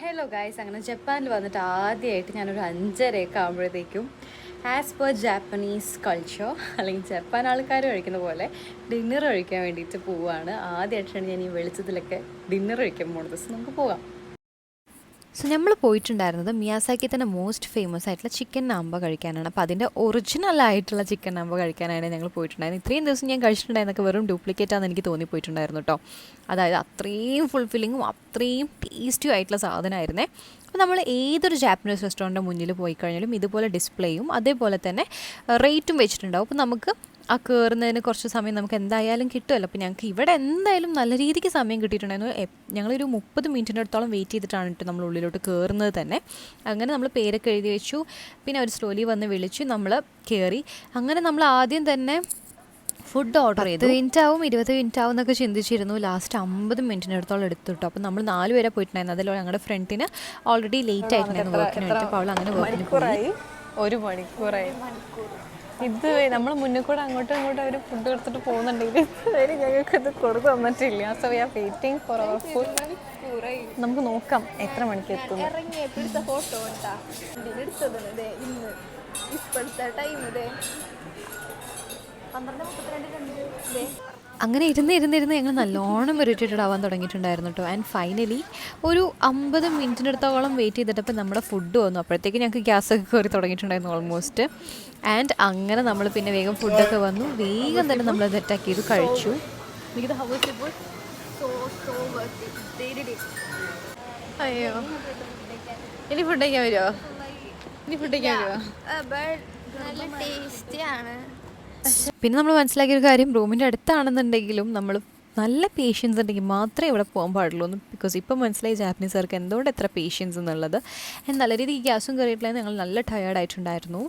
Hello guys, അങ്ങനെ ജപ്പാനിൽ വന്നിട്ട് ആദ്യമായിട്ട് ഞാനൊരു 5:30 ആകുമ്പോഴത്തേക്കും ആസ് പെർ ജാപ്പനീസ് കൾച്ചർ അല്ലെങ്കിൽ ജപ്പാൻ ആൾക്കാർ കഴിക്കുന്ന പോലെ ഡിന്നർ കഴിക്കാൻ വേണ്ടിയിട്ട് പോവുകയാണ്. ആദ്യമായിട്ടാണ് ഞാൻ ഈ വെളിച്ചത്തിലൊക്കെ ഡിന്നർ കഴിക്കാൻ പോകുന്നത്. സോ നമുക്ക് പോകാം. സോ നമ്മൾ പോയിട്ടുണ്ടായിരുന്നത് മിയാസാക്കി തന്നെ മോസ്റ്റ് ഫേമസ് ആയിട്ടുള്ള ചിക്കൻ നാമ്പ കഴിക്കാനാണ്. അപ്പോൾ അതിൻ്റെ ഒറിജിനൽ ആയിട്ടുള്ള ചിക്കൻ നാമ്പ കഴിക്കാനാണ് ഞങ്ങൾ പോയിട്ടുണ്ടായിരുന്നത്. ഇത്രയും ദിവസം ഞാൻ കഴിച്ചിട്ടുണ്ടായിരുന്നൊക്കെ വെറും ഡ്യൂപ്ലിക്കേറ്റ് ആണെന്ന് എനിക്ക് തോന്നിപ്പോയിട്ടുണ്ടായിരുന്നു കേട്ടോ. അതായത് അത്രയും ഫുൾഫില്ലിങ്ങും അത്രയും ടേസ്റ്റിയും ആയിട്ടുള്ള സാധനമായിരുന്നേ. അപ്പോൾ നമ്മൾ ഏതൊരു ജാപ്പനീസ് റെസ്റ്റോറൻറ്റിൻ്റെ മുന്നിൽ പോയി കഴിഞ്ഞാലും ഇതുപോലെ ഡിസ്പ്ലേയും അതേപോലെ തന്നെ റേറ്റും വെച്ചിട്ടുണ്ടാവും. അപ്പോൾ നമുക്ക് ആ കയറുന്നതിന് കുറച്ച് സമയം നമുക്ക് എന്തായാലും കിട്ടുമല്ലോ. അപ്പോൾ ഞങ്ങൾക്ക് ഇവിടെ എന്തായാലും നല്ല രീതിക്ക് സമയം കിട്ടിയിട്ടുണ്ടായിരുന്നു. ഞങ്ങളൊരു 30 മിനിറ്റിൻ്റെ അടുത്തോളം വെയിറ്റ് ചെയ്തിട്ടാണ് കേട്ടോ നമ്മൾ ഉള്ളിലോട്ട് കയറുന്നത് തന്നെ. അങ്ങനെ നമ്മൾ പേരൊക്കെ എഴുതി വെച്ചു. പിന്നെ അവർ സ്ലോലി വന്ന് വിളിച്ചു, നമ്മൾ കയറി. അങ്ങനെ നമ്മൾ ആദ്യം തന്നെ ഫുഡ് ഓർഡർ ചെയ്തു. 10 മിനിറ്റ് ആവും 20 മിനിറ്റ് ആവും എന്നൊക്കെ ചിന്തിച്ചിരുന്നു. ലാസ്റ്റ് 50 മിനിറ്റിൻ്റെ അടുത്തോളം എടുത്തു കിട്ടും. അപ്പോൾ നമ്മൾ 4 പേരെ പോയിട്ടുണ്ടായിരുന്നു. അതിൽ ഞങ്ങളുടെ ഫ്രണ്ടിന് ഓൾറെഡി ലേറ്റ് ആയിട്ടുണ്ടായിരുന്നു വർക്കിന് വേണ്ടി. അപ്പോൾ അവൾ അങ്ങനെ വർക്കിന് പോയി. 1 മണിക്കൂറായി. ഇത് നമ്മൾ മുന്നിൽ കൂടെ അങ്ങോട്ടും ഇങ്ങോട്ടും അവർ ഫുഡ് എടുത്തിട്ട് പോകുന്നുണ്ടെങ്കിൽ ഇതുവരെ ഞങ്ങൾക്ക് ഇത് കൊടുത്തു തന്നിട്ടില്ല. So we are waiting for our food. നമുക്ക് നോക്കാം എത്ര മണിക്ക് എത്തും. അങ്ങനെ ഇരുന്ന് ഞങ്ങൾ നല്ലോണം ഇറിറ്റേറ്റഡ് ആവാൻ തുടങ്ങിയിട്ടുണ്ടായിരുന്നു കേട്ടോ. ആൻഡ് ഫൈനലി ഒരു 50 മിനിറ്റിൻ്റെ അടുത്തോളം വെയിറ്റ് ചെയ്തിട്ടപ്പോൾ നമ്മുടെ ഫുഡ് വന്നു. അപ്പോഴത്തേക്ക് ഞങ്ങൾക്ക് ഗ്യാസൊക്കെ കയറി തുടങ്ങിയിട്ടുണ്ടായിരുന്നു ഓൾമോസ്റ്റ്. ആൻഡ് അങ്ങനെ നമ്മൾ പിന്നെ വേഗം ഫുഡൊക്കെ വന്നു. വേഗം തന്നെ നമ്മൾ സെറ്റാക്കി ഇത് കഴിച്ചു. അയ്യോ, ഇനി ഫുഡ് കഴിക്കാൻ വരുമോ? ഇനി ഫുഡ് കഴിക്കാൻ വരുമോ? നല്ല ടേസ്റ്റിയാണ്. പിന്നെ നമ്മൾ മനസ്സിലാക്കിയൊരു കാര്യം, റൂമിൻ്റെ അടുത്താണെന്നുണ്ടെങ്കിലും നമ്മൾ നല്ല പേഷ്യൻസ് ഉണ്ടെങ്കിൽ മാത്രമേ ഇവിടെ പോകാൻ പാടുള്ളൂ എന്ന്. ബിക്കോസ് ഇപ്പം മനസ്സിലായി ജാപ്പനീസുകാർക്ക് എന്തുകൊണ്ട് എത്ര പേഷ്യൻസ് എന്നുള്ളത്. നല്ല രീതിക്ക് ഗ്യാസും കയറിയിട്ടില്ലെങ്കിൽ ഞങ്ങൾ നല്ല ടയേർഡായിട്ടുണ്ടായിരുന്നു.